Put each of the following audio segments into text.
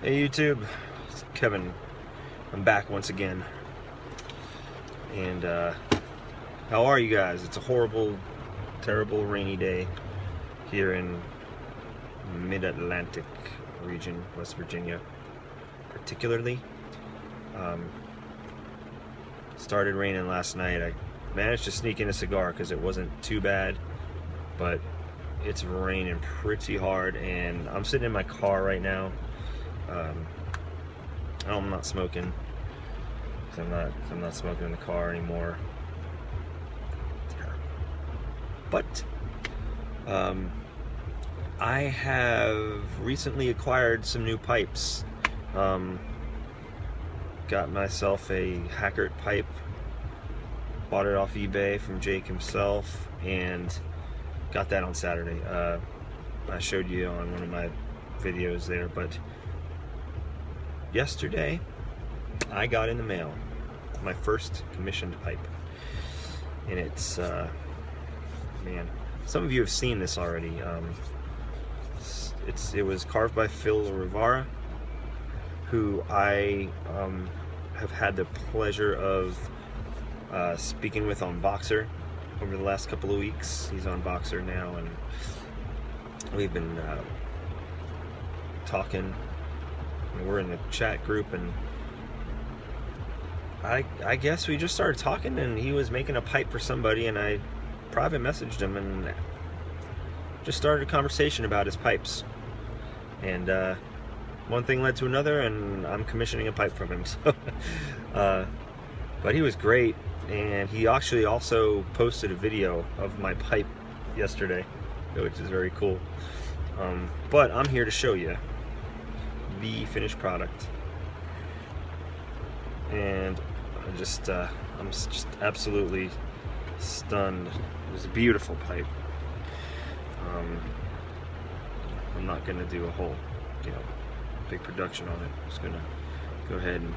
Hey YouTube, it's Kevin. I'm back once again. And how are you guys? It's a horrible, terrible rainy day here in mid-Atlantic region, West Virginia particularly. Started raining last night. I managed to sneak in a cigar because it wasn't too bad, but it's raining pretty hard and I'm sitting in my car right now. I'm not smoking because I'm not smoking in the car anymore. But I have recently acquired some new pipes. Got myself a Hackert pipe. Bought it off eBay from Jake himself and got that on Saturday. I showed you on one of my videos there, but yesterday I got in the mail my first commissioned pipe, and it's man, some of you have seen this already. It was carved by Phillip Rivara, who I have had the pleasure of speaking with on Boxer over the last couple of weeks. He's on Boxer now, and we've been talking. We're in the chat group, and I guess we just started talking, and he was making a pipe for somebody, and I private messaged him and just started a conversation about his pipes. And one thing led to another, and I'm commissioning a pipe from him. So, but he was great, and he actually also posted a video of my pipe yesterday, which is very cool. But I'm here to show you the finished product, and I'm just absolutely stunned. It was a beautiful pipe. I'm not gonna do a whole, big production on it. I'm just gonna go ahead and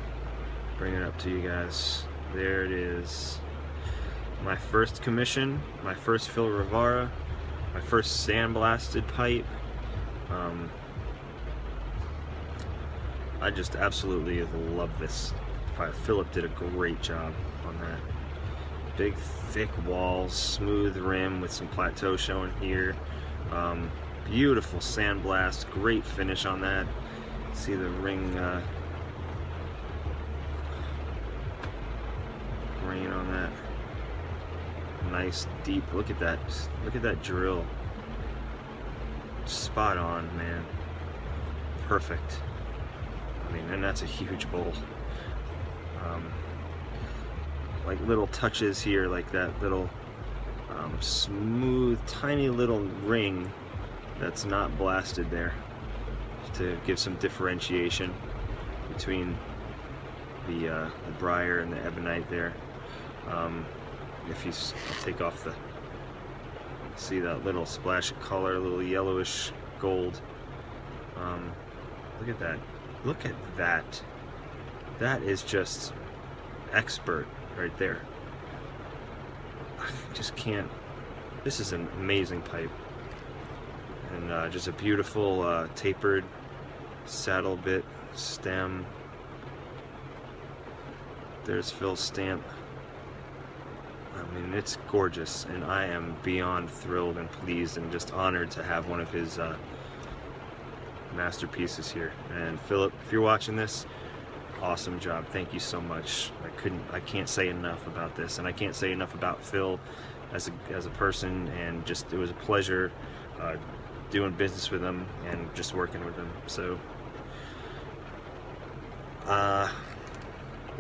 bring it up to you guys. There it is. My first commission, my first Phillip Rivara, my first sandblasted pipe. I just absolutely love this. Phillip did a great job on that. Big, thick walls, smooth rim with some plateau showing here. Beautiful sandblast, great finish on that. See the ring grain on that. Nice deep. Look at that. Look at that drill. Spot on, man. Perfect. I mean, and that's a huge bowl. Like little touches here, like that little smooth, tiny little ring that's not blasted there, to give some differentiation between the briar and the ebonite there. If you take off the, see that little splash of color, a little yellowish gold. Look at that. Look at that. That is just expert right there. I just can't. This is an amazing pipe, and just a beautiful tapered saddle bit stem. There's Phil's stamp. I mean, it's gorgeous, and I am beyond thrilled and pleased and just honored to have one of his masterpieces here. And Philip, if you're watching this, awesome job. Thank you so much. I can't say enough about this, and I can't say enough about Phil as a person, and just it was a pleasure doing business with him and just working with him. So yeah,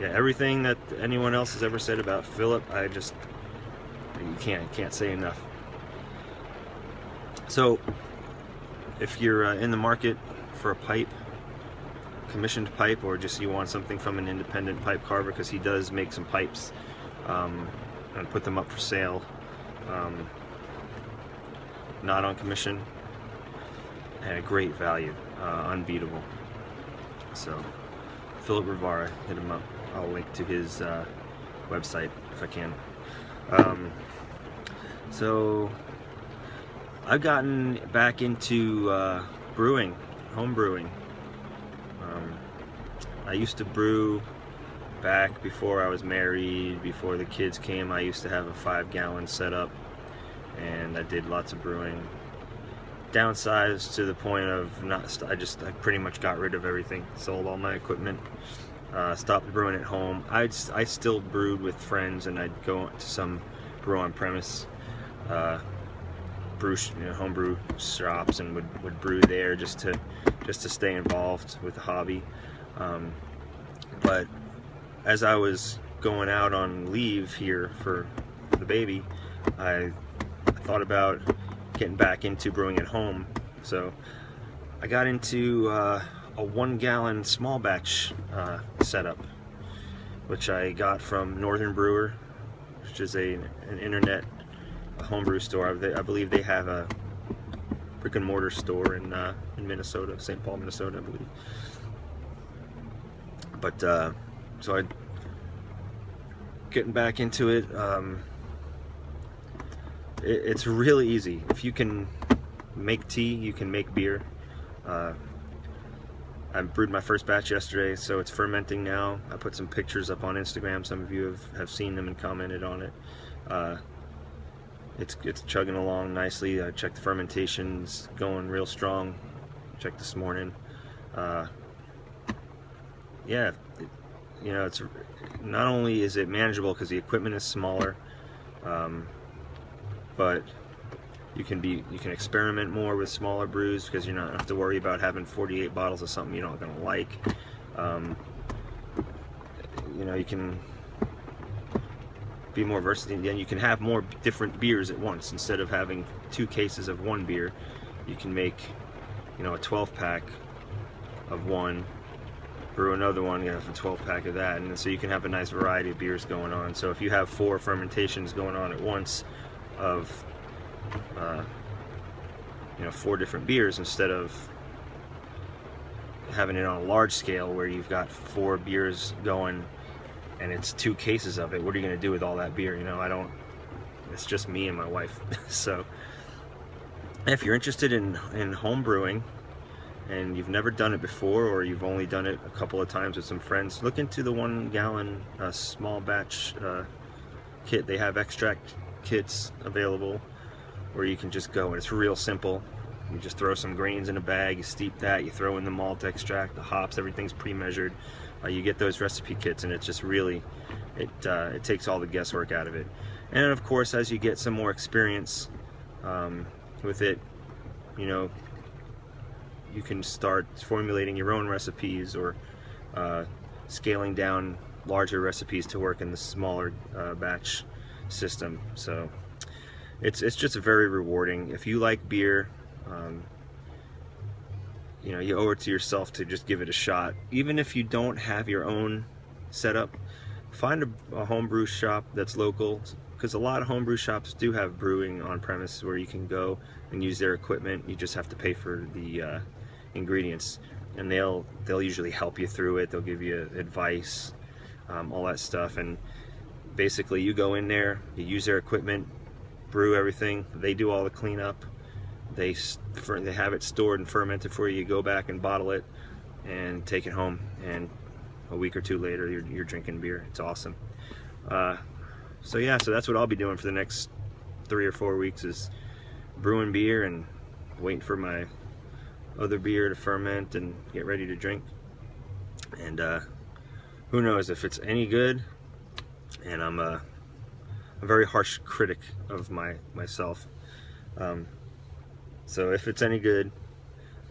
everything that anyone else has ever said about Philip, you can't say enough. So if you're in the market for a pipe, commissioned pipe, or just you want something from an independent pipe carver, because he does make some pipes and put them up for sale, not on commission, at a great value, unbeatable. So Phillip Rivara, hit him up. I'll link to his website if I can. So I've gotten back into brewing, home brewing. I used to brew back before I was married, before the kids came. I used to have a 5-gallon setup, and I did lots of brewing. Downsized to the point of I pretty much got rid of everything, sold all my equipment, stopped brewing at home. I still brewed with friends, and I'd go to some brew on premise, homebrew shops, and would brew there just to stay involved with the hobby. But as I was going out on leave here for the baby, I thought about getting back into brewing at home. So I got into a 1-gallon small batch setup, which I got from Northern Brewer, which is an internet homebrew store. I believe they have a brick and mortar store in Minnesota, St. Paul, Minnesota, I believe. But so I getting back into it. It's really easy. If you can make tea, you can make beer. I brewed my first batch yesterday, so it's fermenting now. I put some pictures up on Instagram. Some of you have seen them and commented on it. It's chugging along nicely. I checked the fermentation's going real strong. Checked this morning. Yeah, it's not only is it manageable because the equipment is smaller, but you can experiment more with smaller brews because you don't have to worry about having 48 bottles of something you're not going to like. You can be more versatile, and you can have more different beers at once. Instead of having 2 cases of one beer, you can make a 12-pack of one, brew another one, you have a 12-pack of that, and so you can have a nice variety of beers going on. So if you have 4 fermentations going on at once of 4 different beers, instead of having it on a large scale where you've got 4 beers going and it's 2 cases of it, what are you going to do with all that beer? It's just me and my wife. So if you're interested in home brewing and you've never done it before, or you've only done it a couple of times with some friends, look into the 1-gallon small batch kit. They have extract kits available where you can just go, and it's real simple. You just throw some grains in a bag, you steep that, you throw in the malt extract, the hops, everything's pre-measured. You get those recipe kits, and it's just really, it takes all the guesswork out of it. And of course, as you get some more experience with it, you can start formulating your own recipes, or scaling down larger recipes to work in the smaller batch system. So it's just very rewarding. If you like beer, you owe it to yourself to just give it a shot. Even if you don't have your own setup, find a homebrew shop that's local, because a lot of homebrew shops do have brewing on premise where you can go and use their equipment. You just have to pay for the ingredients, and they'll usually help you through it. They'll give you advice, all that stuff, and basically you go in there, you use their equipment, brew everything, they do all the cleanup, they have it stored and fermented for you. You go back and bottle it and take it home, and a week or 2 later you're drinking beer. It's awesome. So yeah, so that's what I'll be doing for the next 3 or 4 weeks, is brewing beer and waiting for my other beer to ferment and get ready to drink. And who knows if it's any good. And I'm a very harsh critic of myself. So if it's any good,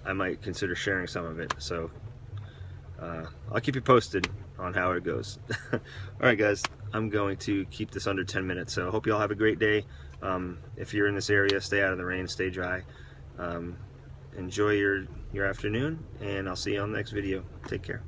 I might consider sharing some of it. So I'll keep you posted on how it goes. Alright guys, I'm going to keep this under 10 minutes. So I hope you all have a great day. If you're in this area, stay out of the rain, stay dry. Enjoy your afternoon, and I'll see you on the next video. Take care.